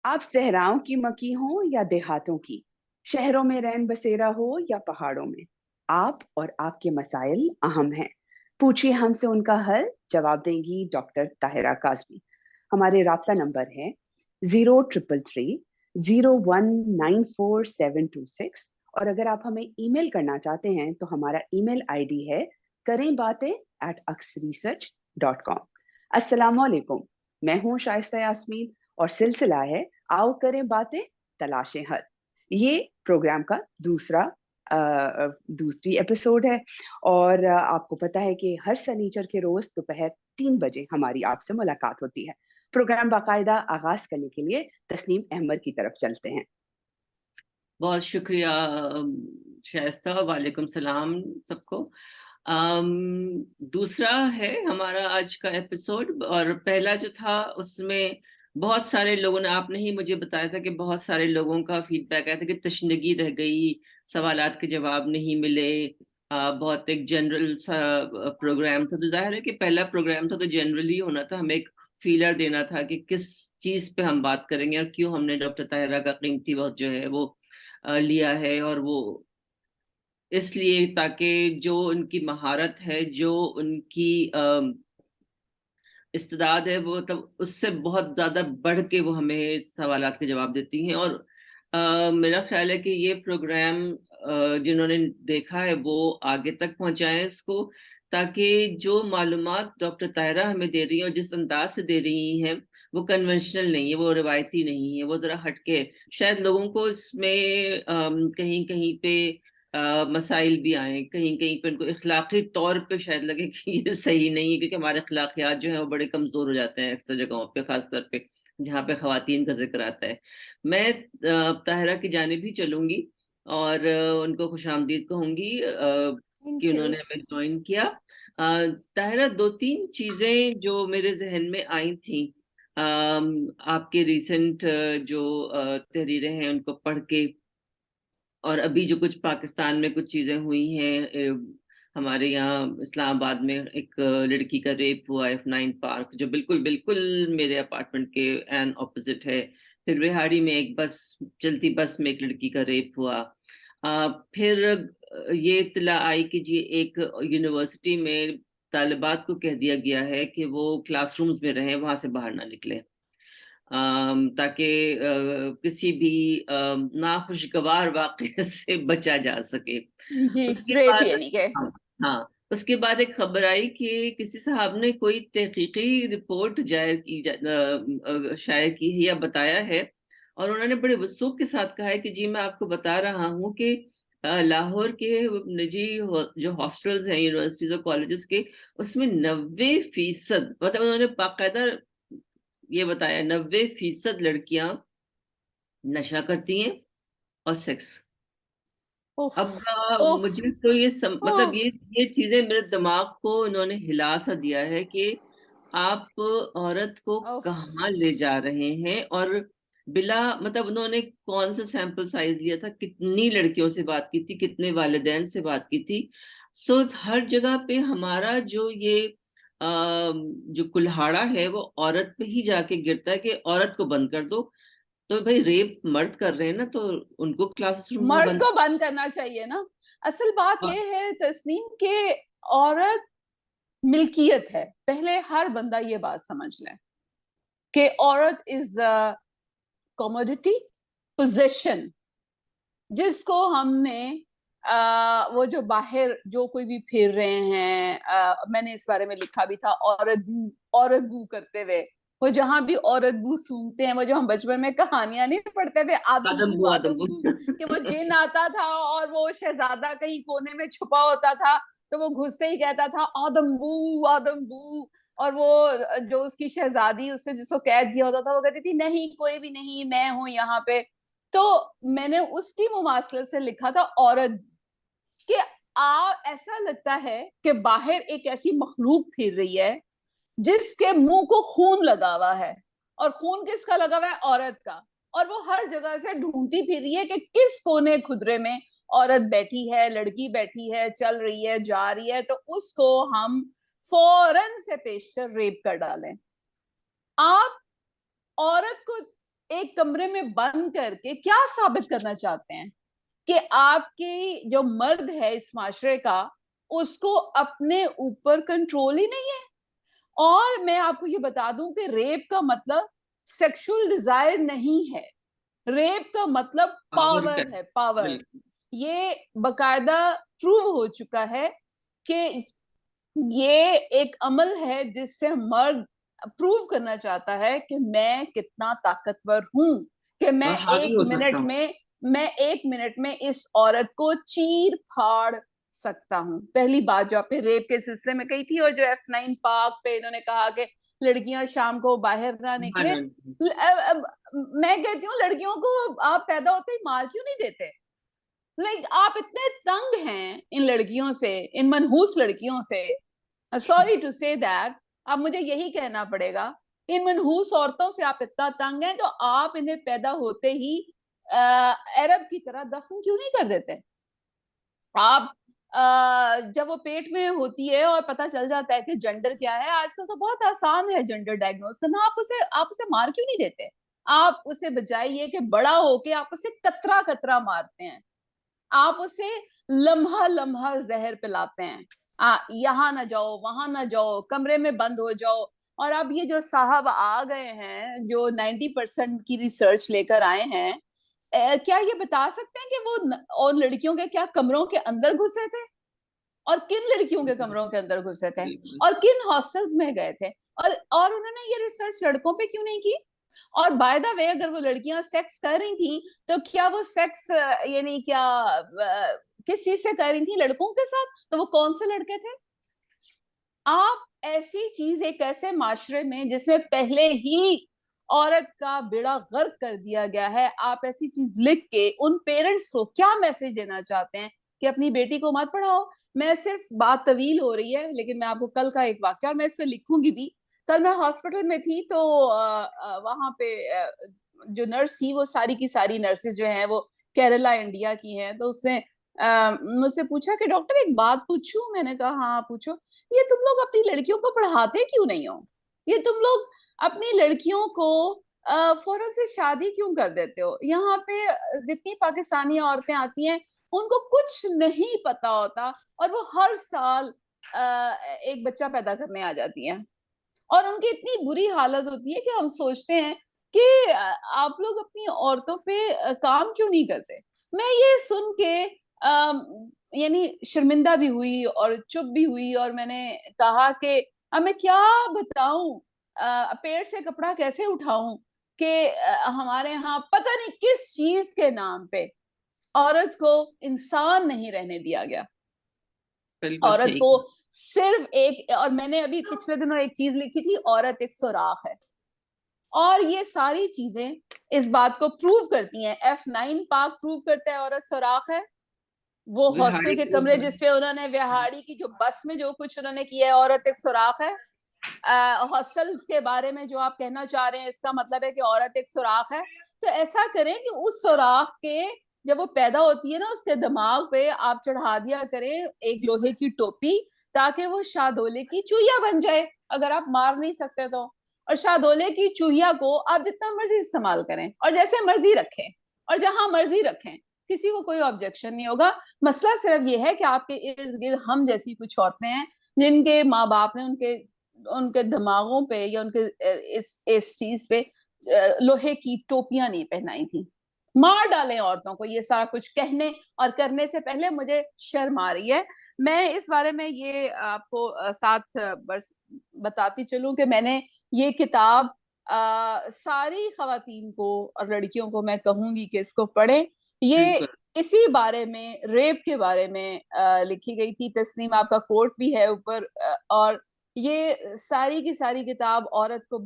आप सहराओं की मकी हो या देहातों की, शहरों में रैन बसेरा हो या पहाड़ों में, आप और आपके मसाइल अहम हैं। पूछिए हमसे उनका हल, जवाब देंगी डॉक्टर ताहिरा काज़मी। हमारे राब्ता नंबर है 0333 0194 726। और अगर आप हमें ईमेल करना चाहते हैं तो हमारा ईमेल आईडी है करें बातें@axresearch.com। अस्सलामुअलैकुम, मैं हूँ शाइस्ता यास्मीन और सिलसिला है आओ करें बातें तलाशें हल। ये प्रोग्राम का दूसरी एपिसोड है। और आपको पता है कि हर शनिचर के रोज दोपहर 3 बजे हमारी आपसे मुलाकात होती है। प्रोग्राम बाकायदा आगाज करने के लिए तस्नीम अहमद की तरफ चलते हैं। बहुत शुक्रिया शाइस्ता। वालेकुम सलाम सबको। अम, दूसरा है हमारा आज का एपिसोड, और पहला जो था उसमें बहुत सारे लोगों ने, आपने ही मुझे बताया था कि बहुत सारे लोगों का फीडबैक आया था कि तशनगी रह गई, सवालात के जवाब नहीं मिले। बहुत एक जनरल सा प्रोग्राम था, तो जाहिर है कि पहला प्रोग्राम था तो जनरली होना था। हमें एक फीलर देना था कि किस चीज पे हम बात करेंगे और क्यों हमने डॉक्टर ताहिरा का कीमती वक्त जो है वो लिया है। और वो इसलिए ताकि जो उनकी महारत है, जो उनकी इस्तेदाद है, वो मतलब उससे बहुत ज्यादा बढ़ के वो हमें सवालात के जवाब देती हैं। और मेरा ख्याल है कि ये प्रोग्राम जिन्होंने देखा है वो आगे तक पहुंचाएं इसको, ताकि जो मालूमात डॉक्टर ताहिरा हमें दे रही हैं और जिस अंदाज से दे रही हैं वो कन्वेंशनल नहीं है, वो रिवायती नहीं है, वो जरा हटके है। शायद लोगों को इसमें कहीं कहीं पे मसाइल भी आए, कहीं कहीं पे उनको इखलाकी तौर पे शायद लगे कि ये सही नहीं है, क्योंकि हमारे अखलाकियात जो है वो बड़े कमजोर हो जाते हैं अक्सर जगहों पे, खासतौर पे जहाँ पे खवातीन का जिक्र आता है। मैं ताहिरा की जानिब ही चलूंगी और उनको खुशामदीद कहूंगी कि थैंक यू। उन्होंने हमें ज्वाइन किया। ताहिरा, दो तीन चीजें जो मेरे जहन में आई थी आपके रिसेंट जो तहरीरें हैं उनको पढ़ के, और अभी जो कुछ पाकिस्तान में कुछ चीजें हुई हैं। हमारे यहाँ इस्लामाबाद में एक लड़की का रेप हुआ F9 पार्क, जो बिल्कुल बिल्कुल मेरे अपार्टमेंट के एन ऑपोजिट है। फिर रिहाड़ी में एक बस, चलती बस में एक लड़की का रेप हुआ। फिर ये इत्तला आई कि जी एक यूनिवर्सिटी में तालिबात को कह दिया गया है कि वो क्लासरूम्स में रहें, वहां से बाहर ना निकले, ताकि किसी भी नाखुशगवार वाक़े से बचा जा सके। जी, उसके रेप बाद, यानी के हाँ, हाँ, उसके बाद एक खबर आई कि किसी साहब ने कोई तहकीकी रिपोर्ट शायर की है या बताया है, और उन्होंने बड़े वसूख के साथ कहा है कि जी मैं आपको बता रहा हूँ कि लाहौर के निजी जो हॉस्टल्स हैं यूनिवर्सिटीज और कॉलेजेस के, उसमें 90%, मतलब उन्होंने बाकायदा ये बताया, 90% लड़कियां नशा करती हैं और सेक्स। उफ अब उफ मुझे तो मतलब उफ। ये चीजें मेरे दिमाग को उन्होंने हिला सा दिया है कि आप औरत को उफ। कहाँ ले जा रहे हैं। और बिला मतलब उन्होंने कौन सा सैंपल साइज लिया था, कितनी लड़कियों से बात की थी, कितने वालिदैन से बात की थी। सो हर जगह पे हमारा जो ये जो कुल्हाड़ा है वो औरत पे ही जाके गिरता है कि औरत को बंद कर दो। तो भाई रेप मर्द कर रहे हैं ना, तो उनको क्लासरूम में मर्द बंद। को बंद करना चाहिए ना। असल बात हाँ, यह है तस्नीम के औरत मिल्कियत है। पहले हर बंदा ये बात समझ ले कि औरत इज कमोडिटी, पोजेशन, जिसको हमने वो जो बाहर जो कोई भी फिर रहे हैं, मैंने इस बारे में लिखा भी था, औरत बू करते हुए, वो जहां भी औरत बू सूंघते हैं, वो जो हम बचपन में कहानियां नहीं पढ़ते थे, आदम आदम बू। बू, कि वो जिन आता था और वो शहजादा कहीं कोने में छुपा होता था, तो वो घुसते ही कहता था आदम बू आदम बू। और वो जो उसकी शहजादी, उससे जिसको कैद किया होता था, वो कहती थी नहीं कोई भी नहीं, मैं हूं यहाँ पे। तो मैंने उसकी मुमासलत से लिखा था औरत, कि ऐसा लगता है कि बाहर एक ऐसी मखलूक फिर रही है जिसके मुंह को खून लगा हुआ है, और खून किसका लगा हुआ है? औरत का। और वो हर जगह से ढूंढती फिर रही है कि किस कोने खुदरे में औरत बैठी है, लड़की बैठी है, चल रही है, जा रही है, तो उसको हम फौरन से पेशतर रेप कर डालें। आप औरत को एक कमरे में बंद करके क्या साबित करना चाहते हैं कि आपके जो मर्द है इस माशरे का, उसको अपने ऊपर कंट्रोल ही नहीं है। और मैं आपको ये बता दूं कि रेप का मतलब सेक्सुअल डिजायर नहीं है, रेप का मतलब पावर पावर का। है, पावर। बिल्कुल। ये बकायदा प्रूव हो चुका है कि ये एक अमल है जिससे मर्द प्रूव करना चाहता है कि मैं कितना ताकतवर हूं, कि और हावी हो सकता हूँ। मैं एक मिनट में इस औरत को चीर फाड़ सकता हूं। पहली बात जो आपने रेप के सिलसिले में कही थी, और जो F9 पार्क पे इन्होंने कहा कि लड़कियां शाम को बाहर ना निकले, अब मैं कहती हूँ लड़कियों को आप पैदा होते ही मार क्यों नहीं देते? आप इतने तंग हैं इन लड़कियों से, इन मनहूस लड़कियों से, सॉरी टू से दैट, अब मुझे यही कहना पड़ेगा, इन मनहूस औरतों से आप इतना तंग हैं, तो आप इन्हें पैदा होते ही अरब की तरह दफन क्यों नहीं कर देते? आप जब वो पेट में होती है और पता चल जाता है कि जेंडर क्या है, आजकल तो बहुत आसान है जेंडर डायग्नोज करना, आप उसे मार क्यों नहीं देते? आप उसे बजाय ये कि बड़ा होके आप उसे कतरा कतरा मारते हैं, आप उसे लम्हा लम्हा जहर पिलाते हैं, यहाँ ना जाओ, वहां ना जाओ, कमरे में बंद हो जाओ। और अब ये जो साहब आ गए हैं जो 90% की रिसर्च लेकर आए हैं, क्या ये बता सकते हैं कि वो और लड़कियों के क्या कमरों के अंदर घुसे थे, और किन लड़कियों के कमरों के अंदर घुसे थे, बिल्कुल। और किन हॉस्टल्स में गए थे, और उन्होंने ये रिसर्च लड़कों पे क्यों नहीं की? और बाय द वे, अगर वो लड़कियां सेक्स कर रही थी, तो क्या वो सेक्स यानी क्या किस चीज से कर रही थी? लड़कों के साथ। तो वो कौन से लड़के थे? आप ऐसी चीज एक ऐसे माशरे में जिसमें पहले ही औरत का बेड़ा गर्क कर दिया गया है, आप ऐसी चीज लिख के उन पेरेंट्स को क्या मैसेज देना चाहते हैं कि अपनी बेटी को मत पढ़ाओ? मैं सिर्फ, बात तवील हो रही है लेकिन मैं आपको कल का एक वाक्य, और मैं इस पे लिखूंगी भी। कल मैं हॉस्पिटल में थी, तो वहां पे जो नर्स थी, वो सारी की सारी नर्सेज जो हैं वो केरला इंडिया की हैं, तो उसने मुझसे पूछा कि डॉक्टर एक बात पूछूं? मैंने कहा हाँ पूछो। ये तुम लोग अपनी लड़कियों को पढ़ाते क्यों नहीं हो? ये तुम लोग अपनी लड़कियों को फौरन से शादी क्यों कर देते हो? यहाँ पे जितनी पाकिस्तानी औरतें आती हैं, उनको कुछ नहीं पता होता, और वो हर साल एक बच्चा पैदा करने आ जाती हैं, और उनकी इतनी बुरी हालत होती है कि हम सोचते हैं कि आप लोग अपनी औरतों पे काम क्यों नहीं करते? मैं ये सुन के यानी शर्मिंदा भी हुई और चुप भी हुई, और मैंने कहा कि अब मैं क्या बताऊं, पेड़ से कपड़ा कैसे उठाऊं कि हमारे यहाँ पता नहीं किस चीज के नाम पे औरत को इंसान नहीं रहने दिया गया। बिल्कुल औरत सही। को सिर्फ एक, और मैंने अभी पिछले दिनों एक चीज लिखी थी, औरत एक सुराख है। और ये सारी चीजें इस बात को प्रूव करती हैं। F9 पार्क प्रूव करता है औरत सुराख है। वो हॉस्टल विहाड़ी के प्रूव कमरे कर। जिसपे उन्होंने विहाड़ी की जो बस में जो कुछ उन्होंने किया है, औरत एक सुराख है। हॉस्टल्स के बारे में जो आप कहना चाह रहे हैं, इसका मतलब है कि औरत एक सुराख है। तो ऐसा करें कि उस सुराख के, जब वो पैदा होती है ना, उसके दिमाग पे आप चढ़ा दिया करें एक लोहे की टोपी, ताकि वो शाहदोले की चूहिया बन जाए, अगर आप मार नहीं सकते तो। और शाहदोले की चूहिया को आप जितना मर्जी इस्तेमाल करें और जैसे मर्जी रखें और जहां मर्जी रखें, किसी को कोई ऑब्जेक्शन नहीं होगा। मसला सिर्फ ये है कि आपके इर्द गिर्द हम जैसी कुछ औरतें हैं जिनके माँ बाप ने उनके उनके दिमागों पे या उनके इस चीज पे लोहे की टोपियां नहीं पहनाई थी। मार डालें औरतों को, ये सारा कुछ कहने और करने से पहले मुझे शर्म आ रही है। मैं इस बारे में ये आपको साथ बस बताती चलूं कि मैंने ये किताब सारी खवातीन को और लड़कियों को मैं कहूंगी कि इसको पढ़ें। ये बिल्कुल। इसी बारे में, रेप के बारे में लिखी गई थी। तस्नीम आपका कोट भी है ऊपर। और ये सारी की सारी किताब औरत को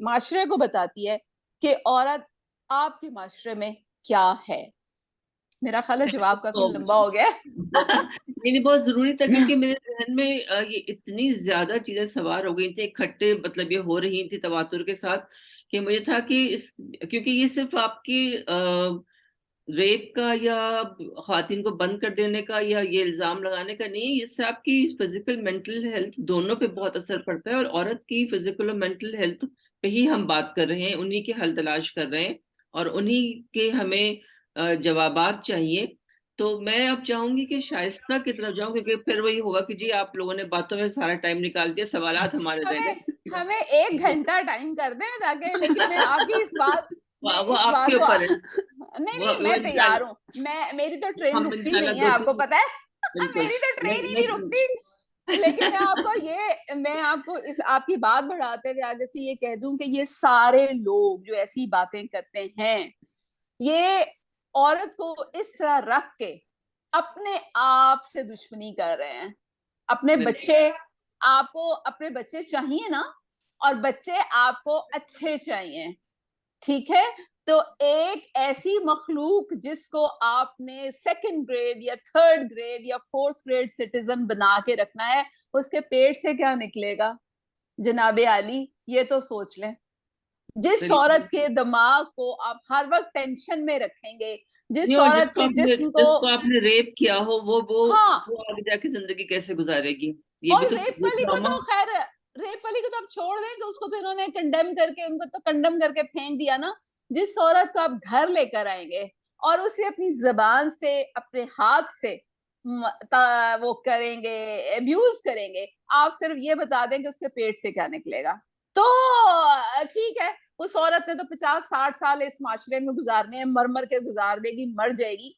माशरे को बताती है कि औरत आपके माशरे में क्या है। मेरा ख्याल है जवाब काफी तो लंबा हो गया नहीं नहीं, बहुत जरूरी था, क्योंकि मेरे जहन में ये इतनी ज्यादा चीजें सवार हो गई थी इकट्ठे, मतलब ये हो रही थी तवातुर के साथ, कि मुझे था कि इस, क्योंकि ये सिर्फ आपकी रेप का या खातिन को बंद कर देने का या ये इल्जाम लगाने का नहीं, इससे आपकी फिजिकल मेंटल हेल्थ दोनों पे बहुत असर पड़ता है, और औरत की फिजिकल और मेंटल हेल्थ पे ही हम बात कर रहे हैं, उन्हीं के हल तलाश कर रहे हैं और उन्हीं के हमें जवाबात चाहिए। तो मैं अब चाहूंगी कि शाइस्ता की तरफ जाऊं, क्योंकि फिर वही होगा कि जी आप लोगों ने बातों में सारा टाइम निकाल दिया, सवालात हमारे रह हमें गए। हमें 1 घंटा टाइम कर दें ताकि, लेकिन मैं आपकी इस बात, मैं वो इस आपके बात को ऊपर है। नहीं वो नहीं, वो मैं तैयार इंशाल्लाह, हूँ। मेरी तो ट्रेन हम रुकती इंशाल्लाह नहीं है, दो आपको तीन, पता है। बिल्कुल। मेरी तो मैं ट्रेन ही नहीं मैं रुकती। लेकिन मैं आपको इस आपकी बात बढ़ाते हुए आगे से ये कह दूं कि ये सारे लोग जो ऐसी बातें करते हैं, ये औरत को इस तरह रख के अपने आप से दुश्मनी कर रहे हैं। अपने बिल्कुल बच्चे, आपको अपने बच्चे चाहिए ना, और बच्चे आपको अच्छे चाहिए, ठीक है। तो एक ऐसी मखलूक जिसको आपने सेकंड ग्रेड या थर्ड ग्रेड या फोर्थ ग्रेड सिटीजन बना के रखना है, उसके पेट से क्या निकलेगा जनाबे आली, ये तो सोच लें। जिस बिल्कुल। औरत के दिमाग को आप हर वक्त टेंशन में रखेंगे, नहीं, जिस और औरत के जिस्म को, जिसको आपने रेप किया हो, हाँ, वो आगे जाके जिंदगी कैसे गुजारेगी? ये भी और तो रेप वो वाली को ट्रॉमा। तो खैर, रेप वाली को तो आप छोड़ दें कि उसको तो इन्होंने कंडेम करके, उनको तो कंडेम करके फेंक दिया ना। जिस औरत को आप घर लेकर आएंगे और उसे अपनी जबान से, अपने हाथ से वो करेंगे, अब्यूज करेंगे, आप सिर्फ ये बता दें कि उसके पेट से क्या निकलेगा, तो ठीक है। उस औरत ने तो 50-60 साल इस माशरे में गुजारने हैं, मर मर के गुजार देगी, मर जाएगी।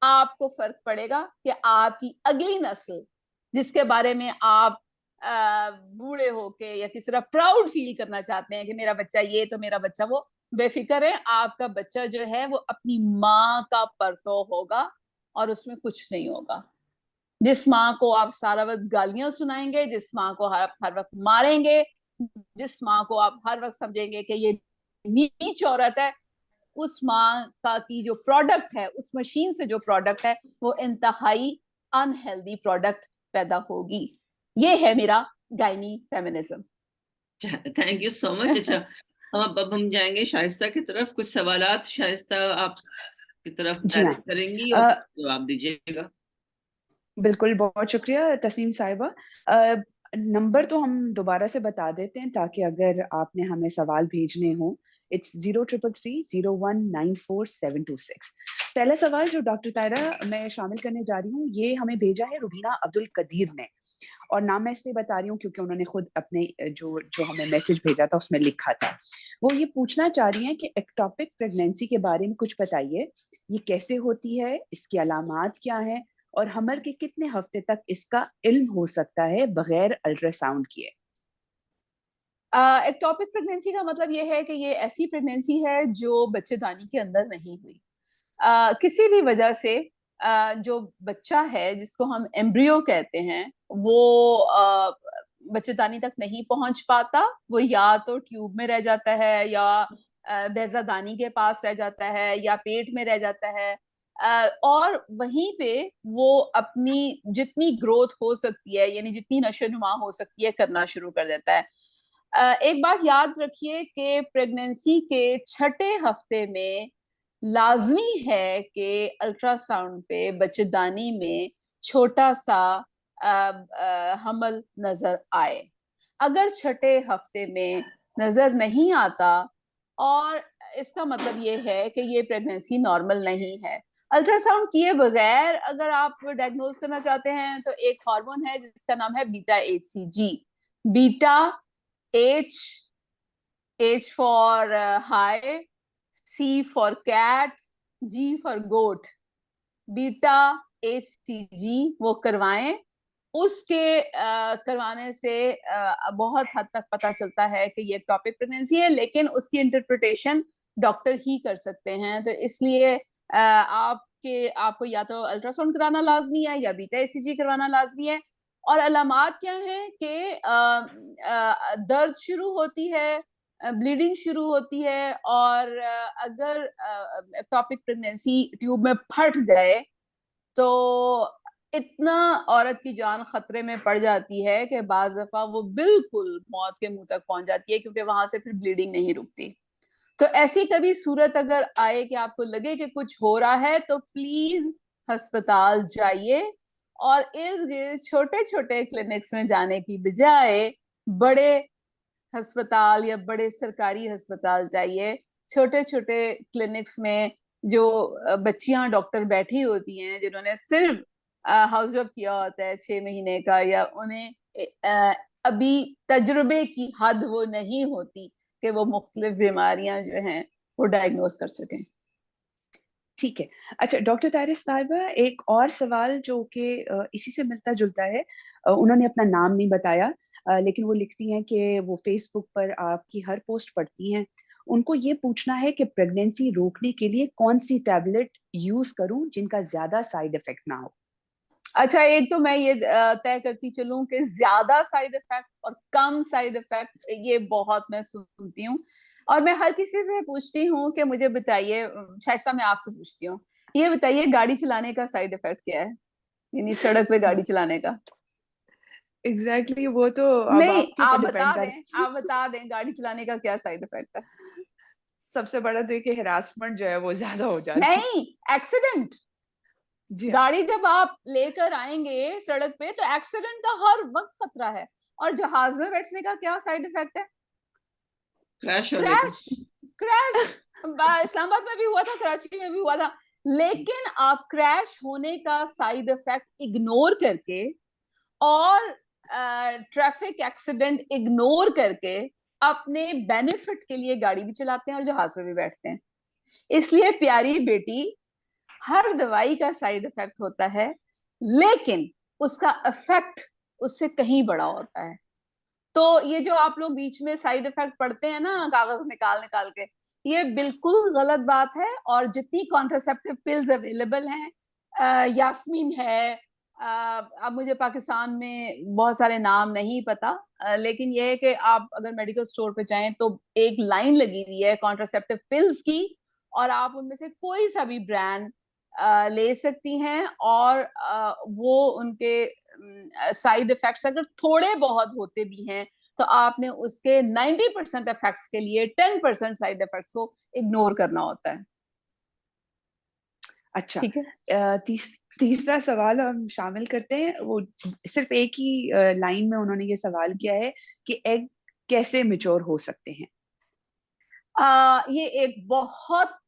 आपको फर्क पड़ेगा कि आपकी अगली नस्ल, जिसके बारे में आप बूढ़े होके या किसी तरह प्राउड फील करना चाहते हैं कि मेरा बच्चा ये, तो मेरा बच्चा वो, बेफिक्र है, आपका बच्चा जो है वो अपनी माँ का परतो होगा और उसमें कुछ नहीं होगा। जिस माँ को आप सारा वक्त गालियां सुनाएंगे, जिस माँ को हर वक्त मारेंगे, जिस माँ को आप हर वक्त समझेंगे कि ये नीच औरत है, उस माँ का की जो प्रोडक्ट है, उस मशीन से जो प्रोडक्ट है, वो इंतहाई अनहेल्दी प्रोडक्ट पैदा होगी। ये है मेरा gynae feminism. Thank you so much. अच्छा, अब हम जाएंगे शाइस्ता की तरफ। कुछ सवालात शाइस्ता आप की तरफ जी हाँ। डायरेक्ट करेंगी और अ, जवाब दीजिएगा। बिल्कुल, बहुत शुक्रिया तस्नीम साहिबा। नंबर तो हम दोबारा से बता देते हैं ताकि अगर आपने हमें सवाल भेजने हो, इट्स 03330194 726। पहला सवाल जो डॉक्टर तायरा मैं शामिल करने जा रही हूँ, ये हमें भेजा है रुबीना अब्दुल कदीर ने, और नाम मैं इसलिए बता रही हूँ क्योंकि उन्होंने खुद अपने जो जो हमें मैसेज भेजा था उसमें लिखा था। वो ये पूछना चाह रही हैं कि एक्टोपिक प्रेगनेंसी के बारे में कुछ बताइए। ये कैसे होती है, इसकी अलामात क्या हैं, और हमर के कितने हफ्ते तक इसका इल्म हो सकता है बगैर अल्ट्रासाउंड किए? एक्टोपिक प्रेगनेंसी का मतलब ये है कि ये ऐसी प्रेगनेंसी है जो बच्चेदानी के अंदर नहीं हुई। किसी भी वजह से जो बच्चा है, जिसको हम एम्ब्रियो कहते हैं, वो बच्चेदानी तक नहीं पहुंच पाता। वो या तो ट्यूब में रह जाता है, या बैजादानी के पास रह जाता है, या पेट में रह जाता है। और वहीं पे वो अपनी जितनी ग्रोथ हो सकती है, यानी जितनी नशो नुमा हो सकती है, करना शुरू कर देता है। एक बात याद रखिए कि प्रेगनेंसी के छठे हफ्ते में लाजमी है कि अल्ट्रासाउंड पे बच्चेदानी में छोटा सा हमल नजर आए। अगर छठे हफ्ते में नजर नहीं आता, और इसका मतलब ये है कि ये प्रेगनेंसी नॉर्मल नहीं है। अल्ट्रासाउंड किए बगैर अगर आप डायग्नोज करना चाहते हैं, तो एक हार्मोन है जिसका नाम है beta HCG. Beta, H, H for high, C for cat, G for goat, beta HCG वो करवाएं। उसके करवाने से बहुत हद तक पता चलता है कि ये टॉपिक प्रेगनेंसी है, लेकिन उसकी इंटरप्रिटेशन डॉक्टर ही कर सकते हैं। तो इसलिए आपको या तो अल्ट्रासाउंड कराना लाजमी है, या बीटा एसीजी करवाना लाजमी है। और अलामात क्या है कि दर्द शुरू होती है, ब्लीडिंग शुरू होती है, और अगर टॉपिक प्रेगनेंसी ट्यूब में फट जाए तो इतना औरत की जान खतरे में पड़ जाती है कि बाज दफा वो बिल्कुल मौत के मुंह तक पहुंच जाती है, क्योंकि वहां से फिर ब्लीडिंग नहीं रुकती। तो ऐसी कभी सूरत अगर आए कि आपको लगे कि कुछ हो रहा है, तो प्लीज अस्पताल जाइए, और इर्द गिर्द छोटे छोटे क्लिनिक्स में जाने की बजाय बड़े अस्पताल या बड़े सरकारी अस्पताल जाइए, छोटे छोटे क्लिनिक्स में जो बच्चियां डॉक्टर बैठी होती हैं जिन्होंने सिर्फ हाउस जॉब किया होता है 6 महीने का, या उन्हें अभी तजुर्बे की हद वो नहीं होती कि वो मुख्तलिफ बीमारियां जो हैं वो डायग्नोज कर सकें। ठीक है। अच्छा डॉक्टर तारिस साहिबा, एक और सवाल जो कि इसी से मिलता जुलता है, उन्होंने अपना नाम नहीं बताया, लेकिन वो लिखती हैं कि वो फेसबुक पर आपकी हर पोस्ट पढ़ती हैं। उनको ये पूछना है कि प्रेगनेंसी रोकने के लिए कौन सी टैबलेट यूज करूं जिनका ज्यादा साइड इफेक्ट ना हो। अच्छा, एक तो मैं ये तय करती चलूं कि ज्यादा साइड इफेक्ट और कम साइड इफेक्ट ये बहुत मैं सुनती हूँ, और मैं हर किसी से पूछती हूँ कि मुझे बताइए, शाइस्ता मैं आपसे पूछती हूँ, ये बताइए गाड़ी चलाने का साइड इफेक्ट क्या है, यानी सड़क पे गाड़ी चलाने का। एग्जैक्टली वो तो अब नहीं, आपके ऊपर आप डिपेंड बता कर। दें, आप बता दें गाड़ी चलाने का क्या साइड इफेक्ट है। सबसे बड़ा देखिए हरासमेंट जो है वो ज्यादा हो जाती है। नहीं, एक्सीडेंट। जी हाँ। गाड़ी जब आप लेकर आएंगे सड़क पे तो एक्सीडेंट का हर वक्त खतरा है। और जहाज में बैठने का क्या साइड इफेक्ट है? क्रैश होने का। क्रैश। क्रैश इस्लामाबाद में भी हुआ था, कराची में भी हुआ था। लेकिन आप क्रैश होने का साइड इफेक्ट इग्नोर करके और ट्रैफिक एक्सीडेंट इग्नोर करके अपने बेनिफिट के लिए गाड़ी भी चलाते हैं और जहाज में भी बैठते हैं। इसलिए प्यारी बेटी, हर दवाई का साइड इफेक्ट होता है, लेकिन उसका इफेक्ट उससे कहीं बड़ा होता है। तो ये जो आप लोग बीच में साइड इफेक्ट पढ़ते हैं ना कागज निकाल निकाल के, ये बिल्कुल गलत बात है। और जितनी कॉन्ट्रासेप्टिव पिल्स अवेलेबल हैं, यास्मीन है, अब मुझे पाकिस्तान में बहुत सारे नाम नहीं पता, लेकिन ये है कि आप अगर मेडिकल स्टोर पे जाएं तो एक लाइन लगी हुई है कॉन्ट्रासेप्टिव पिल्स की, और आप उनमें से कोई सा भी ब्रांड ले सकती हैं। और वो उनके साइड इफेक्ट्स अगर थोड़े बहुत होते भी हैं तो आपने उसके 90% इफेक्ट्स के लिए 10% साइड इफेक्ट्स को इग्नोर करना होता है। अच्छा। ठीक है। तीसरा सवाल हम शामिल करते हैं। वो सिर्फ एक ही लाइन में उन्होंने ये सवाल किया है कि एग कैसे मैच्योर हो सकते हैं। ये एक बहुत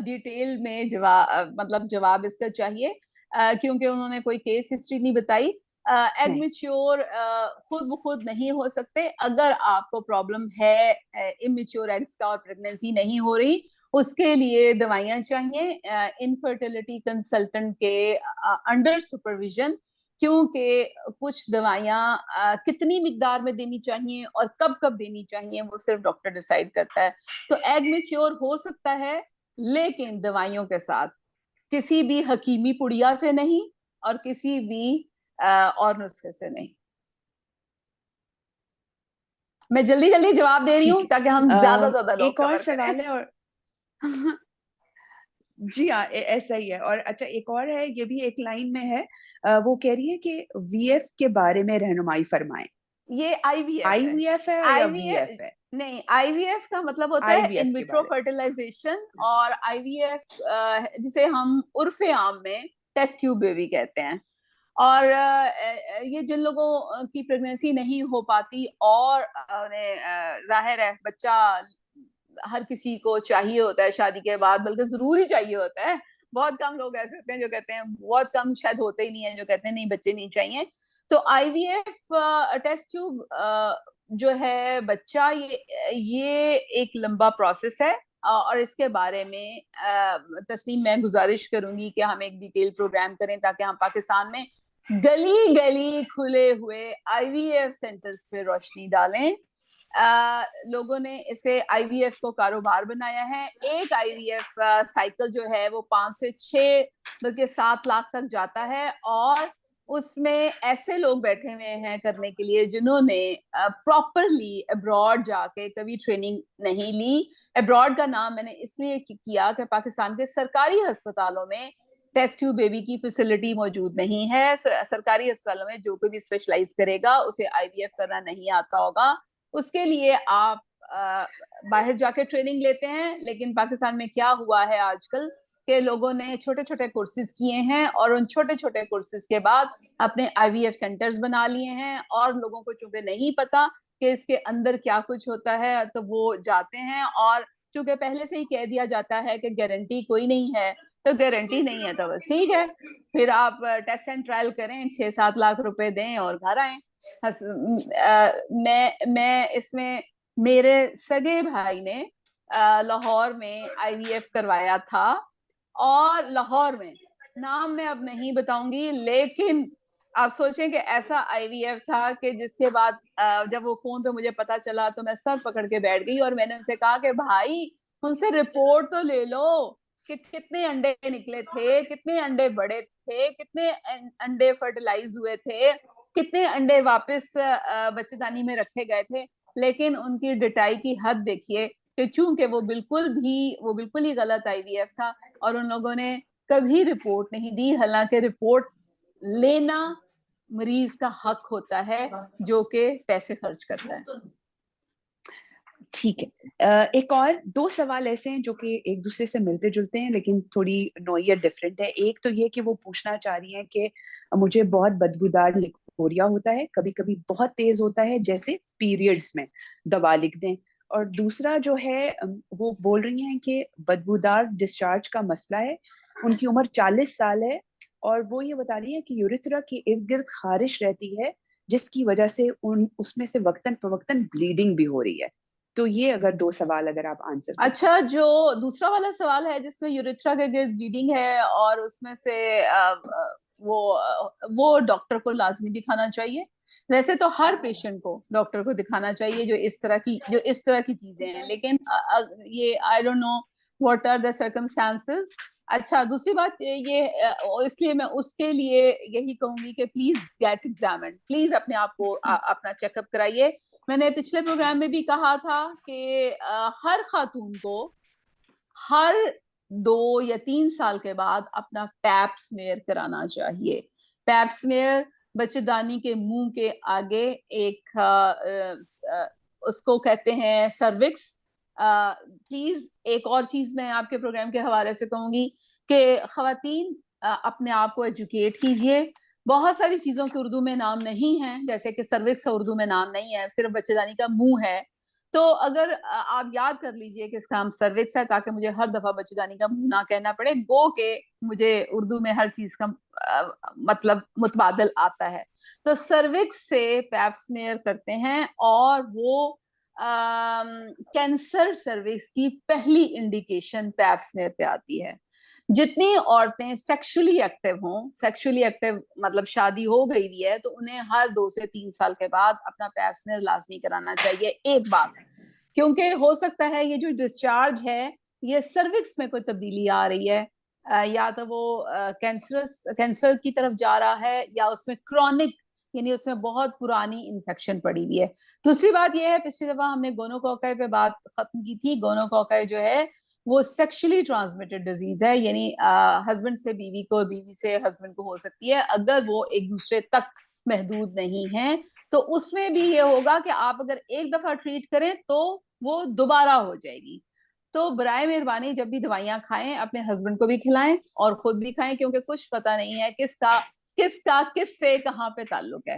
डिटेल में जवाब, मतलब जवाब इसका चाहिए, क्योंकि उन्होंने कोई केस हिस्ट्री नहीं बताई। एग नहीं। मैच्योर खुद ब खुद नहीं हो सकते। अगर आपको प्रॉब्लम है इमेच्योर एग्स का और प्रेगनेंसी नहीं हो रही, उसके लिए दवाइयां चाहिए इनफर्टिलिटी कंसल्टेंट के अंडर सुपरविजन, क्योंकि कुछ दवाइयां कितनी मिकदार में देनी चाहिए और कब कब देनी चाहिए वो सिर्फ डॉक्टर डिसाइड करता है। तो एग मैच्योर हो सकता है, लेकिन दवाइयों के साथ, किसी भी हकीमी पुड़िया से नहीं और किसी भी और नुस्खे से नहीं। मैं जल्दी जल्दी जवाब दे रही ठीक हूँ ताकि हम है। ज्यादा लोग एक और कवर करें। सवाल है और जी हाँ, ऐसा ही है। और अच्छा एक और है, ये भी एक लाइन में है। वो कह रही है कि वीएफ के बारे में रहनुमाई फरमाएं। ये आईवीएफ है। आईवीएफ है या वीएफ आईवीएफ है? नहीं, आईवीएफ का मतलब होता है आईवीएफ इन के विट्रो बारे फर्टिलाइजेशन, और आईवीएफ जिसे हम उर्फे आम में टेस्ट ट्यूब बेबी कहते हैं। और ये जिन लोगों की प्रेगनेंसी नहीं हो पाती और उन्हें जाहिर है बच्चा हर किसी को चाहिए होता है शादी के बाद, बल्कि जरूरी चाहिए होता है। बहुत कम लोग ऐसे होते हैं जो कहते हैं, बहुत कम शायद होते ही नहीं है जो कहते हैं नहीं बच्चे नहीं चाहिए। तो आईवीएफ टेस्ट ट्यूब जो है बच्चा, ये एक लंबा प्रोसेस है। और इसके बारे में तस्लीम मैं गुजारिश करूंगी कि हम एक डिटेल प्रोग्राम करें ताकि हम पाकिस्तान में गली गली खुले हुए आईवीएफ सेंटर्स पे रोशनी डालें। लोगों ने इसे आईवीएफ को कारोबार बनाया है। एक आईवीएफ साइकिल जो है वो 5 से 6 बल्कि 7 लाख तक जाता है, और उसमें ऐसे लोग बैठे हुए हैं करने के लिए जिन्होंने प्रॉपरली अब्रॉड जाके कभी ट्रेनिंग नहीं ली। अब्रॉड का नाम मैंने इसलिए किया कि पाकिस्तान के सरकारी अस्पतालों में टेस्ट ट्यूब बेबी की फैसिलिटी मौजूद नहीं है। सरकारी अस्पतालों में जो कोई भी स्पेशलाइज करेगा उसे आईवीएफ करना नहीं आता होगा। उसके लिए आप बाहर जाके ट्रेनिंग लेते हैं। लेकिन पाकिस्तान में क्या हुआ है आजकल के लोगों ने छोटे छोटे कोर्सेज किए हैं और उन छोटे छोटे कोर्सेज के बाद अपने आईवीएफ सेंटर्स बना लिए हैं, और लोगों को चूंकि नहीं पता कि इसके अंदर क्या कुछ होता है, तो वो जाते हैं, और चूंकि पहले से ही कह दिया जाता है कि गारंटी कोई नहीं है, तो गारंटी नहीं है तो बस ठीक है, फिर आप टेस्ट एंड ट्रायल करें, 6-7 लाख रुपए दें और घर आए। मैं इसमें, मेरे सगे भाई ने लाहौर में आईवीएफ करवाया था, और लाहौर में, नाम मैं अब नहीं बताऊंगी, लेकिन आप सोचें कि ऐसा आईवीएफ था कि जिसके बाद जब वो फोन पे मुझे पता चला तो मैं सर पकड़ के बैठ गई, और मैंने उनसे कहा कि भाई उनसे रिपोर्ट तो ले लो कि कितने अंडे निकले थे, कितने अंडे बड़े थे, कितने अंडे फर्टिलाइज हुए थे, कितने अंडे वापस बच्चेदानी में रखे गए थे। लेकिन उनकी डिटाई की हद देखिए कि चूंकि वो बिल्कुल ही गलत आईवीएफ था, और उन लोगों ने कभी रिपोर्ट नहीं दी, हालांकि रिपोर्ट लेना मरीज का हक होता है जो कि पैसे खर्च करता है। ठीक है, एक और 2 सवाल ऐसे हैं जो कि एक दूसरे से मिलते जुलते हैं लेकिन थोड़ी नोयत डिफरेंट है। एक तो ये कि वो पूछना चाह रही हैं कि मुझे बहुत बदबूदार लिकोरिया होता है, कभी कभी बहुत तेज होता है, जैसे पीरियड्स में, दवा लिख दें। और दूसरा जो है, वो बोल रही हैं कि बदबूदार डिस्चार्ज का मसला है, उनकी उम्र 40 साल है, और वो ये बता रही है कि यूरिथ्रा के इर्द गिर्द खारिश रहती है, जिसकी वजह से उसमें से वक्तन फवक्तन ब्लीडिंग भी हो रही है। तो ये अगर 2 सवाल अगर आप आंसर कर। अच्छा, जो दूसरा वाला सवाल है जिसमें यूरिथ्रा के गिर्द ब्लीडिंग है, और उसमें से वो डॉक्टर को लाजमी दिखाना चाहिए। वैसे तो हर पेशेंट को डॉक्टर को दिखाना चाहिए जो इस तरह की चीजें हैं, लेकिन ये I don't know what are the circumstances. अच्छा, दूसरी बात ये इसलिए मैं उसके लिए यही कहूंगी कि प्लीज गेट एग्जामिन्ड, प्लीज अपने आप को अपना चेकअप कराइए। मैंने पिछले प्रोग्राम में भी कहा था कि हर खातून को हर 2 या 3 साल के बाद अपना पैप स्मेयर कराना चाहिए। पैप स्मेयर बच्चेदानी के मुंह के आगे एक उसको कहते हैं सर्विक्स। प्लीज एक और चीज मैं आपके प्रोग्राम के हवाले से कहूंगी कि खवातीन अपने आप को एजुकेट कीजिए। बहुत सारी चीजों के उर्दू में नाम नहीं है, जैसे कि सर्विक्स का उर्दू में नाम नहीं है, सिर्फ बच्चेदानी का मुंह है। तो अगर आप याद कर लीजिए कि इसका नाम सर्विक्स है, ताकि मुझे हर दफा बच्चेदानी का मुंह ना कहना पड़े, गो के मुझे उर्दू में हर चीज का मतलब मुतबादल आता है। तो सर्विक्स से पैप स्मेयर करते हैं, और वो कैंसर सर्विक्स की पहली इंडिकेशन पैप स्मेयर पे आती है। जितनी औरतें सेक्सुअली एक्टिव मतलब शादी हो गई भी है, तो उन्हें हर 2 से 3 साल के बाद अपना पैप स्मेयर लाजमी कराना चाहिए। एक बात, क्योंकि हो सकता है ये जो डिस्चार्ज है ये सर्विक्स में कोई तब्दीली आ रही है, या तो वो कैंसर की तरफ जा रहा है, या उसमें क्रॉनिक यानी उसमें बहुत पुरानी इन्फेक्शन पड़ी हुई है। दूसरी बात यह है, पिछली दफा हमने गोनोकॉकाई पे बात खत्म की थी। गोनोकॉकाई जो है वो सेक्सुअली ट्रांसमिटेड डिजीज है, यानी हस्बैंड से बीवी को और बीवी से हस्बैंड को हो सकती है, अगर वो एक दूसरे तक महदूद नहीं है। तो उसमें भी ये होगा कि आप अगर एक दफा ट्रीट करें तो वो दोबारा हो जाएगी। तो बराए मेहरबानी जब भी दवाइयां खाएं अपने हस्बैंड को भी खिलाएं और खुद भी खाएं, क्योंकि कुछ पता नहीं है किसका किससे कहाँ पे ताल्लुक है।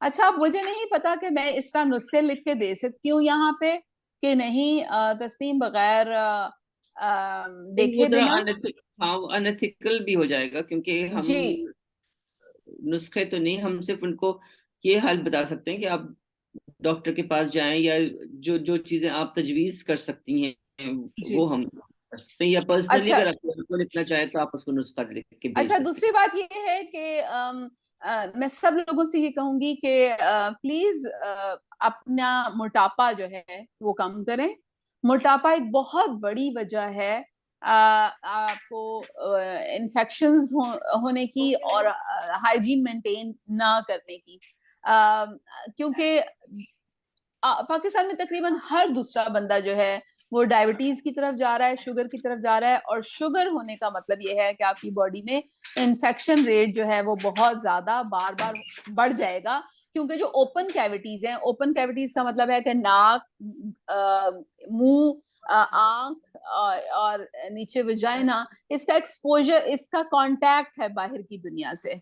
अच्छा, अब मुझे नहीं पता कि मैं इस तरह नुस्खे लिख के दे सकती हूँ यहाँ पे कि नहीं, तस्लीम, बगैर वो देखे जरा बिना। हाँ, अनएथिकल भी हो जाएगा, क्योंकि हम जी नुस्खे तो नहीं, हम सिर्फ उनको ये हल बता सकते हैं कि आप डॉक्टर के पास जाएं, या जो जो चीजें आप तजवीज कर सकती हैं जी। वो हम कर सकते हैं, या पर्सनली अच्छा अगर आपको लिखना चाहे तो आप उसको नुस्खा लिख के भेज अच्छा, सकते दूसरी बात ये है कि मैं सब लोगों से ये कहूंगी कि प्लीज अपना मोटापा जो है वो कम करें। मोटापा एक बहुत बड़ी वजह है आपको इन्फेक्शंस होने की और हाइजीन मेंटेन ना करने की, क्योंकि पाकिस्तान में तकरीबन हर दूसरा बंदा जो है वो डायबिटीज की तरफ जा रहा है, शुगर की तरफ जा रहा है, और शुगर होने का मतलब ये है कि आपकी बॉडी में इन्फेक्शन रेट जो है वो बहुत ज्यादा बार बार बढ़ जाएगा। क्योंकि जो ओपन कैविटीज हैं, ओपन कैविटीज का मतलब है कि नाक, मुंह, आंख और नीचे वजाइना, इसका एक्सपोजर, इसका कांटेक्ट है बाहर की दुनिया से,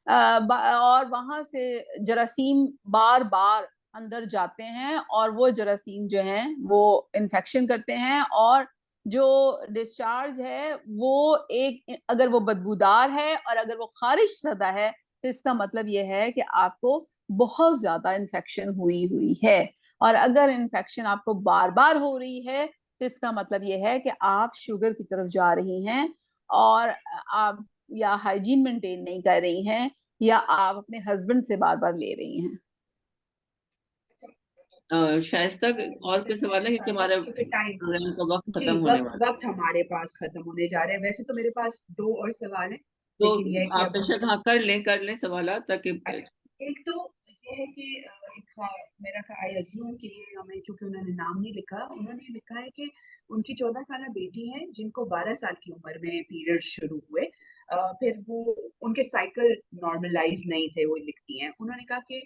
और वहां से जरासीम बार बार अंदर जाते हैं और वो जरासीम जो हैं वो इन्फेक्शन करते हैं, और जो डिस्चार्ज है वो एक, अगर वो बदबूदार है और अगर वो खारिश ज़दा है, तो इसका मतलब ये है कि आपको बहुत ज्यादा इन्फेक्शन हुई हुई है। और अगर इन्फेक्शन आपको बार बार हो रही है, तो इसका मतलब ये है कि आप शुगर की तरफ जा रही हैं, और आप या हाइजीन मेंटेन नहीं कर रही हैं, या आप अपने हस्बैंड से बार बार ले रही हैं। शाइस्ता, और कोई सवाल है? क्योंकि हमारा क्योंकि टाइम, प्रोग्राम का वक्त जी खत्म होने वक्त वाला है। वक्त हमारे पास खत्म होने जा रहे हैं। वैसे तो मेरे पास दो और सवाल हैं, तो लेकिन यह है कि आप अब बेशक हाँ कर लें सवाल, ताकि अच्छा, एक तो ये है कि मेरा आई अज्यूम कि ये हमें, क्योंकि उन्होंने नाम नहीं लिखा, उन्होंने लिखा है कि उनकी 14 साल बेटी है जिनको 12 साल की उम्र में पीरियड्स शुरू हुए। फिर वो उनके साइकिल नॉर्मलाइज नहीं थे, वो लिखती हैं। उन्होंने कहा कि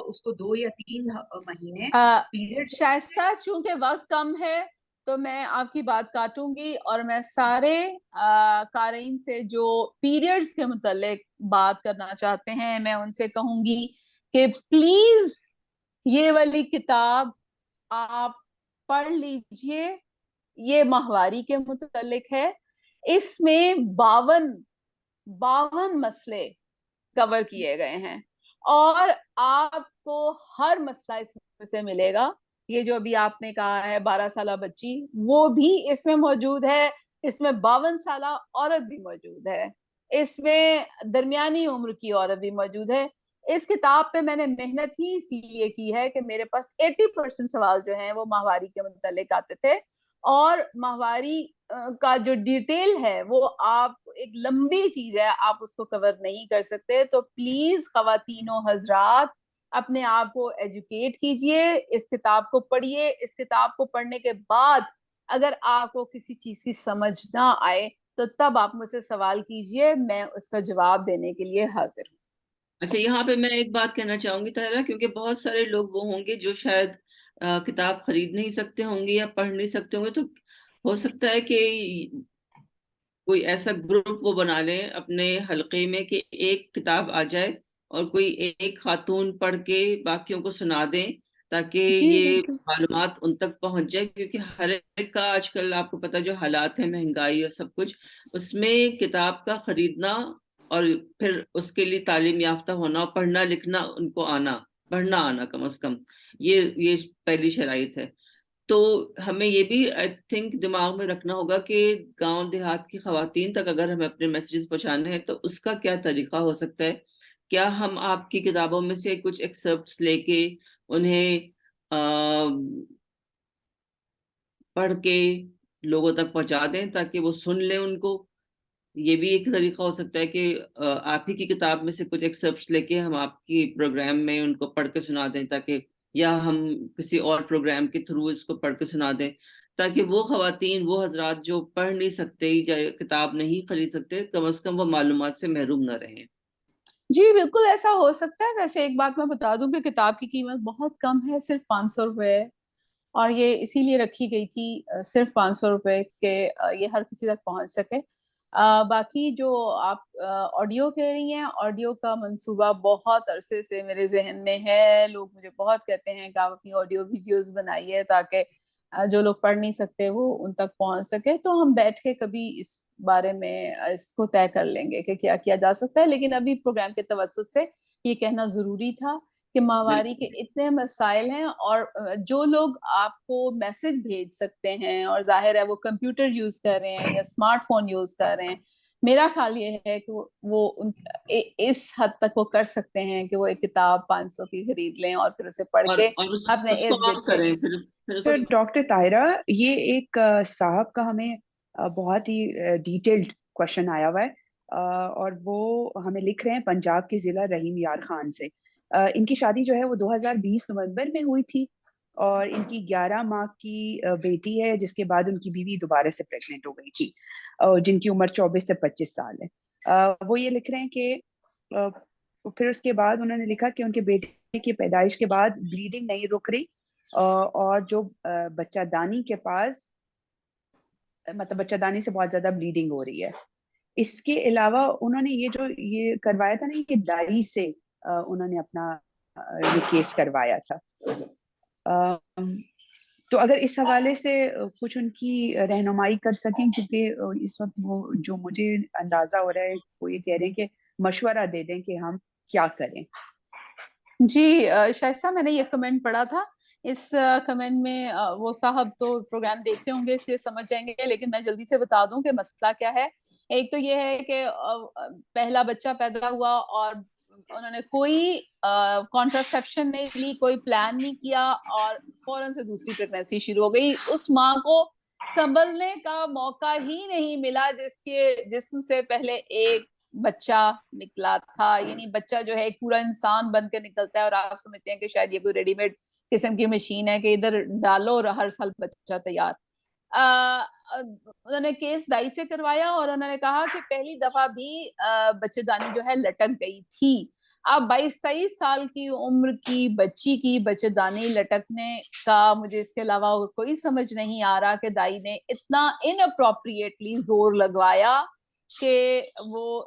उसको 2 या 3 महीने पीरियड्स। शाइस्ता, चूंकि वक्त कम है तो मैं आपकी बात काटूंगी, और मैं सारे कारीन से जो पीरियड्स के मुतालिक बात करना चाहते हैं, मैं उनसे कहूंगी कि प्लीज ये वाली किताब आप पढ़ लीजिए। ये माहवारी के मुतालिक है। इसमें 52 मसले कवर किए गए हैं, और आपको हर मसला इसमें से मिलेगा। ये जो अभी आपने कहा है 12 साल बच्ची, वो भी इसमें मौजूद है। इसमें 52 साल औरत भी मौजूद है। इसमें दरमियानी उम्र की औरत भी मौजूद है। इस किताब पे मैंने मेहनत ही इसीलिए की है कि मेरे पास 80% सवाल जो हैं वो माहवारी के मुतालिक आते थे, और माहवारी का जो डिटेल है वो आप, एक लंबी चीज है, आप उसको कवर नहीं कर सकते। तो प्लीज खवातीनो हजरात, अपने आप को एजुकेट कीजिए, इस किताब को पढ़िए। इस किताब को पढ़ने के बाद अगर आपको किसी चीज की समझ ना आए, तो तब आप मुझसे सवाल कीजिए, मैं उसका जवाब देने के लिए हाजिर हूँ। अच्छा, यहाँ पे मैं एक बात कहना चाहूंगी तारा, क्योंकि बहुत सारे लोग वो होंगे जो शायद किताब खरीद नहीं सकते होंगे या पढ़ नहीं सकते होंगे। तो हो सकता है कि कोई ऐसा ग्रुप वो बना लें अपने हलके में कि एक किताब आ जाए और कोई एक खातून पढ़ के बाकियों को सुना दें, ताकि जी ये बिल्कुल। मालूमात उन तक पहुंच जाए। क्योंकि हर एक का आजकल आपको पता जो हालात है, महंगाई और सब कुछ, उसमें किताब का खरीदना और फिर उसके लिए तालीम याफ्ता होना और पढ़ना लिखना उनको आना, पढ़ना आना कम से कम, ये पहली शराइत है। तो हमें ये भी आई थिंक दिमाग में रखना होगा कि गांव देहात की खवातीन तक अगर हमें अपने मैसेजेस पहुंचाने हैं तो उसका क्या तरीका हो सकता है। क्या हम आपकी किताबों में से कुछ एक्सर्प्ट्स लेके उन्हें पढ़ के लोगों तक पहुंचा दें ताकि वो सुन लें उनको? ये भी एक तरीका हो सकता है कि आप ही की किताब में से कुछ एक्सर्प्ट्स लेके हम आपकी प्रोग्राम में उनको पढ़ के सुना दें, ताकि या हम किसी और प्रोग्राम के थ्रू इसको पढ़ के सुना दें, ताकि वो खवातीन, वो हजरात जो पढ़ नहीं सकते या किताब नहीं खरीद सकते, कम से कम वो मालूमात से महरूम ना रहें। जी बिल्कुल ऐसा हो सकता है। वैसे एक बात मैं बता दूं कि किताब की कीमत बहुत कम है, सिर्फ 500 रुपए है, और ये इसीलिए रखी गई थी सिर्फ 500 रुपए के, ये हर किसी तक पहुंच सके। बाकी जो आप ऑडियो कह रही हैं, ऑडियो का मंसूबा बहुत अरसे से मेरे जहन में है। लोग मुझे बहुत कहते हैं कि आप अपनी ऑडियो वीडियोस बनाइए, ताकि जो लोग पढ़ नहीं सकते वो उन तक पहुंच सके। तो हम बैठ के कभी इस बारे में इसको तय कर लेंगे कि क्या किया जा सकता है, लेकिन अभी प्रोग्राम के तवज्जुह से ये कहना जरूरी था कि माहवारी के बिल्कुल। इतने मसाइल हैं, और जो लोग आपको मैसेज भेज सकते हैं, और जाहिर है वो कंप्यूटर यूज कर रहे हैं या स्मार्टफोन यूज कर रहे हैं, मेरा ख्याल ये है कि वो इस हद तक वो कर सकते हैं कि वो एक किताब 500 की खरीद लें और फिर उसे पढ़ के और अपने उसको इर्द गिर्द आम के। करें, फिर तो उसको। डॉक्टर ताहिरा, ये एक साहब का हमें बहुत ही डिटेल्ड क्वेश्चन आया हुआ है, और वो हमें लिख रहे हैं पंजाब के जिला रहीम यार खान से। इनकी शादी जो है वो 2020 नवंबर में हुई थी, और इनकी 11 माह की बेटी है, जिसके बाद उनकी बीवी दोबारा से प्रेग्नेंट हो गई थी, जिनकी उम्र 24 से 25 साल है। वो ये लिख रहे हैं कि अ, फिर उसके बाद उन्होंने लिखा कि उनके बेटे की पैदाइश के बाद ब्लीडिंग नहीं रुक रही, और जो बच्चादानी के पास, मतलब बच्चादानी से बहुत ज्यादा ब्लीडिंग हो रही है। इसके अलावा उन्होंने ये जो ये करवाया था ना, ये दाई से उन्होंने अपना ये केस करवाया था। तो अगर इस हवाले से कुछ उनकी रहनुमाई कर सकें, क्योंकि इस वक्त वो जो मुझे अंदाजा हो रहा है वो ये कह रहे हैं कि मशवरा दे दें कि हम क्या करें। जी शाइस्ता, मैंने ये कमेंट पढ़ा था। इस कमेंट में वो साहब तो प्रोग्राम देख रहे होंगे इसलिए समझ जाएंगे, लेकिन मैं जल्दी से बता दूं कि मसला क्या है। एक तो ये है कि पहला बच्चा पैदा हुआ और उन्होंने कोई कॉन्ट्रासेप्शन नहीं ली, कोई प्लान नहीं किया, और फौरन से दूसरी प्रेगनेंसी शुरू हो गई। उस माँ को संभलने का मौका ही नहीं मिला जिसके जिस्म से पहले एक बच्चा निकला था। यानी बच्चा जो है एक पूरा इंसान बन के निकलता है, और आप समझते हैं कि शायद ये कोई रेडीमेड किस्म की मशीन है कि इधर डालो और हर साल बच्चा तैयार। उन्होंने केस दाई से करवाया और उन्होंने कहा कि पहली दफा भी बच्चेदानी जो है लटक गई थी। अब 22-23 साल की उम्र की बच्ची की बच्चेदानी लटकने का मुझे इसके अलावा और कोई समझ नहीं आ रहा कि दाई ने इतना इनअप्रोप्रिएटली जोर लगवाया कि वो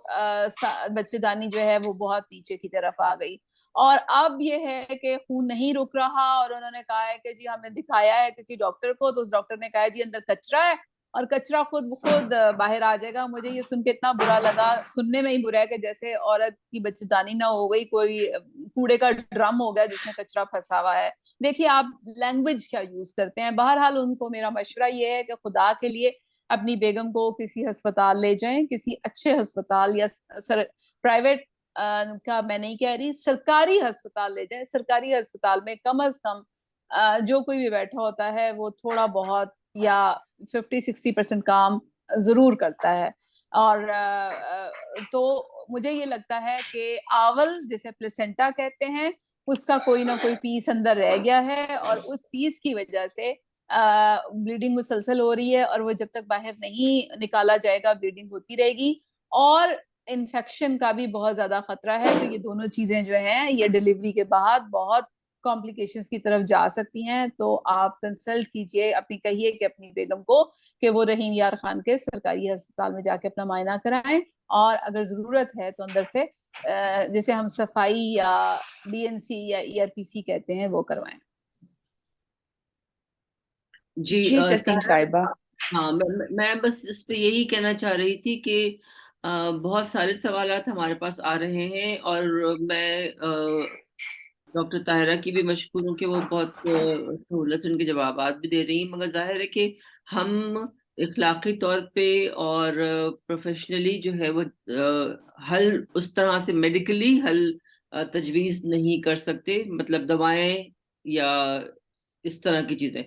बच्चेदानी जो है वो बहुत नीचे की तरफ आ गई। और अब ये है कि खून नहीं रुक रहा, और उन्होंने कहा है कि जी हमने दिखाया है किसी डॉक्टर को, तो उस डॉक्टर ने कहा है जी अंदर कचरा है और कचरा खुद खुद बाहर आ जाएगा। मुझे ये सुन के इतना बुरा लगा, सुनने में ही बुरा है, कि जैसे औरत की बच्चेदानी ना हो गई, कोई कूड़े का ड्रम हो गया जिसमें कचरा फंसा हुआ है। देखिए आप लैंग्वेज क्या यूज करते हैं। बहरहाल उनको मेरा मशवरा ये है कि खुदा के लिए अपनी बेगम को किसी अस्पताल ले जाएं, किसी अच्छे अस्पताल या प्राइवेट का मैं नहीं कह रही, सरकारी अस्पताल ले जाएं। सरकारी अस्पताल में कम अज कम जो कोई भी बैठा होता है वो थोड़ा बहुत या 50-60% काम जरूर करता है। और तो मुझे ये लगता है कि आंवल जिसे प्लेसेंटा कहते हैं उसका कोई ना कोई पीस अंदर रह गया है, और उस पीस की वजह से ब्लीडिंग मुसलसल हो रही है, और वो जब तक बाहर नहीं निकाला जाएगा ब्लीडिंग होती रहेगी, और इन्फेक्शन का भी बहुत ज्यादा खतरा है। तो ये दोनों चीजें जो हैं ये डिलीवरी के बाद बहुत कॉम्प्लिकेशंस की तरफ जा सकती हैं। तो आप कंसल्ट कीजिए, अपनी कहिए कि अपनी बेगम को कि वो रहीम यार खान के सरकारी अस्पताल में जाके अपना मायना कराएं, और अगर जरूरत है तो अंदर से जिसे हम सफाई या बीएनसी या ईआरपीसी कहते हैं वो करवाएं। जी जी तस्नीम साहिबा। हाँ, मैं बस इस पे यही कहना चाह रही थी कि बहुत सारे सवालात हमारे पास आ रहे हैं, और मैं डॉक्टर ताहिरा की भी मशहूर हूँ कि वो बहुत सहूलत से उनके जवाब भी दे रही हैं, मगर जाहिर है कि हम इखलाकी तौर पे और प्रोफेशनली जो है वो हल उस तरह से मेडिकली हल तजवीज नहीं कर सकते, मतलब दवाएं या इस तरह की चीजें।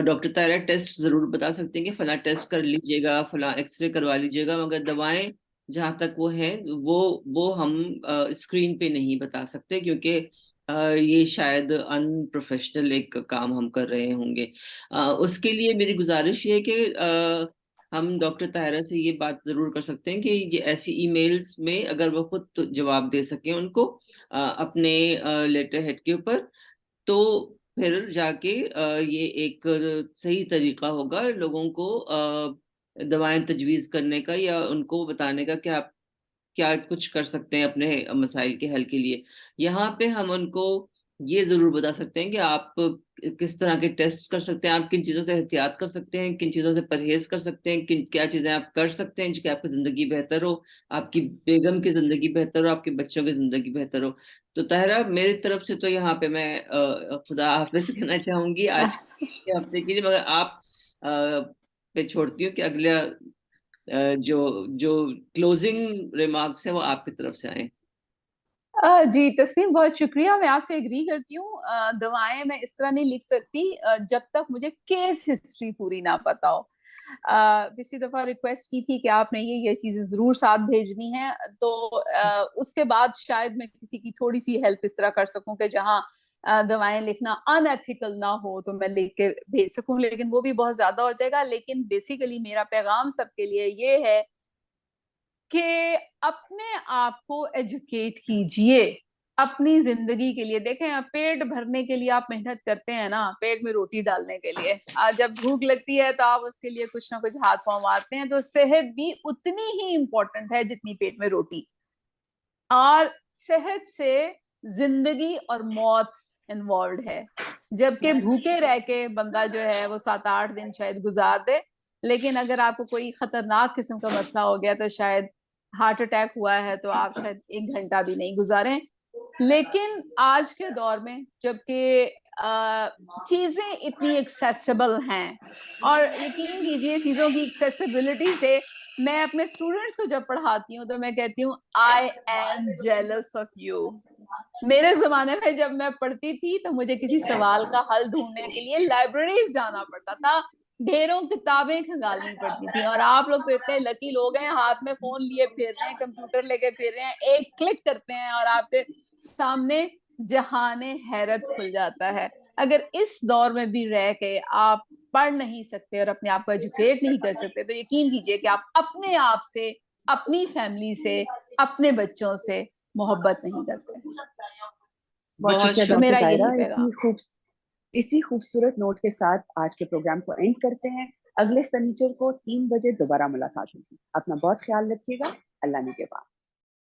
डॉक्टर तायरा टेस्ट जरूर बता सकते हैं कि फला टेस्ट कर लीजिएगा, फला एक्सरे करवा लीजिएगा, मगर दवाएं जहां तक वो है वो हम स्क्रीन पे नहीं बता सकते, क्योंकि ये शायद अनप्रोफेशनल एक काम हम कर रहे होंगे। उसके लिए मेरी गुजारिश ये है कि हम डॉक्टर ताहिरा से ये बात जरूर कर सकते हैं कि ये ऐसी ईमेल्स में अगर वो खुद तो जवाब दे सकें उनको अपने लेटर हेड के ऊपर, तो फिर जाके ये एक सही तरीका होगा लोगों को दवाएं तजवीज करने का, या उनको बताने का कि आप क्या कुछ कर सकते हैं अपने मसाइल के हल के लिए। यहाँ पे हम उनको ये जरूर बता सकते हैं कि आप किस तरह के टेस्ट कर सकते हैं, आप किन चीजों से एहतियात कर सकते हैं, किन चीजों से परहेज कर सकते हैं, किन क्या चीजें आप कर सकते हैं जिसकी आपकी जिंदगी बेहतर हो, आपकी बेगम की जिंदगी बेहतर हो, आपके बच्चों की जिंदगी बेहतर हो। तो ताहिरा, मेरी तरफ से तो यहाँ पे मैं खुदा हाफिज कहना चाहूंगी आज के हफ्ते के लिए, मगर आप पे छोड़ती हूँ कि अगला जो जो क्लोजिंग रिमार्क्स है वो आपकी तरफ से आए। जी तस्नीम, बहुत शुक्रिया। मैं आपसे एग्री करती हूँ। दवाएं मैं इस तरह नहीं लिख सकती जब तक मुझे केस हिस्ट्री पूरी ना पता हो। पिछली दफा रिक्वेस्ट की थी कि आपने ये चीजें जरूर साथ भेजनी है, तो उसके बाद शायद मैं किसी की थोड़ी सी हेल्प इस तरह कर सकूं कि जहां दवाएं लिखना अनएथिकल ना हो तो मैं लिख के भेज सकूं, लेकिन वो भी बहुत ज्यादा हो जाएगा। लेकिन बेसिकली मेरा पैगाम सबके लिए ये है कि अपने आप को एजुकेट कीजिए अपनी जिंदगी के लिए। देखें, आप पेट भरने के लिए आप मेहनत करते हैं ना, पेट में रोटी डालने के लिए। आज जब भूख लगती है तो आप उसके लिए कुछ ना कुछ हाथ पांव मारते हैं। तो सेहत भी उतनी ही इंपॉर्टेंट है जितनी पेट में रोटी। और सेहत से जिंदगी और मौत इन्वॉल्व है, जबकि भूखे रह के बंदा जो है वो 7-8 दिन शायद गुजार दे, लेकिन अगर आपको कोई खतरनाक किस्म का मसला हो गया तो शायद हार्ट अटैक हुआ है तो आप शायद 1 घंटा भी नहीं गुजारें। लेकिन आज के दौर में जबकि चीजें इतनी एक्सेसिबल हैं, और यकीन कीजिए चीजों की एक्सेसिबिलिटी से मैं अपने स्टूडेंट्स को जब पढ़ाती हूँ तो मैं कहती हूँ I am jealous of you. मेरे जमाने में जब मैं पढ़ती थी तो मुझे किसी सवाल का हल ढूंढने के लिए लाइब्रेरीज जाना पड़ता था, ढेरों किताबें खंगालनी पड़ती थी, और आप लोग तो इतने लकी लोग हैं, हाथ में फोन लिए फिर रहे हैं, कंप्यूटर लेके फिर रहे हैं, एक क्लिक करते हैं और आपके सामने जहाने हैरत खुल जाता है। अगर इस दौर में भी रह के आप पढ़ नहीं सकते और अपने आप को एजुकेट नहीं कर सकते तो यकीन कीजिए कि आप अपने आप से, अपनी फैमिली से, अपने बच्चों से मोहब्बत नहीं करते। बहुत बहुत शुक्रिया तो डॉक्टर मेरा तायरा। यही पैगाम। इसी खूबसूरत नोट के साथ आज के प्रोग्राम को एंड करते हैं। अगले शनिचर को 3 बजे दोबारा मुलाकात होगी। अपना बहुत ख्याल रखिएगा। अल्लाह निगहबान।